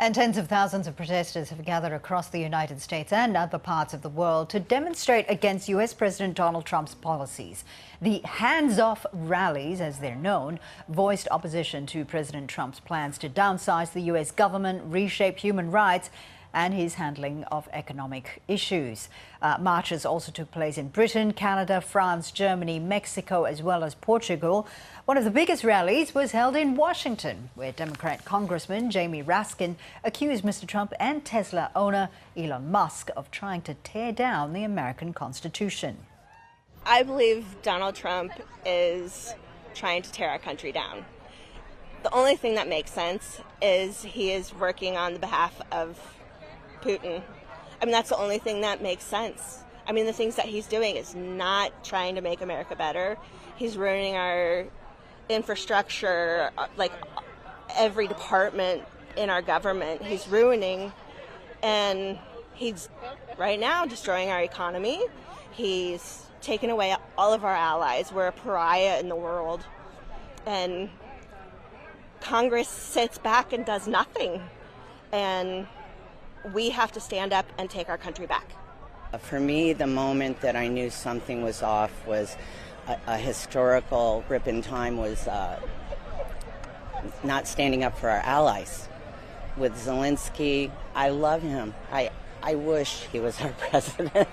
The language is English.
And tens of thousands of protesters have gathered across the United States and other parts of the world to demonstrate against U.S. President Donald Trump's policies. The hands-off rallies, as they're known, voiced opposition to President Trump's plans to downsize the U.S. government, reshape human rights, and his handling of economic issues. Marches also took place in Britain, Canada, France, Germany, Mexico, as well as Portugal. One of the biggest rallies was held in Washington, where Democrat Congressman Jamie Raskin accused Mr. Trump and Tesla owner Elon Musk of trying to tear down the American Constitution. I believe Donald Trump is trying to tear our country down. The only thing that makes sense is he is working on the behalf of Putin. I mean, that's the only thing that makes sense. I mean, the things that he's doing is not trying to make America better. He's ruining our infrastructure, like every department in our government, he's ruining, and he's right now destroying our economy. He's taken away all of our allies. We're a pariah in the world, and Congress sits back and does nothing, and we have to stand up and take our country back. For me, the moment that I knew something was off was a historical rip in time was not standing up for our allies. With Zelensky, I love him. I wish he was our president.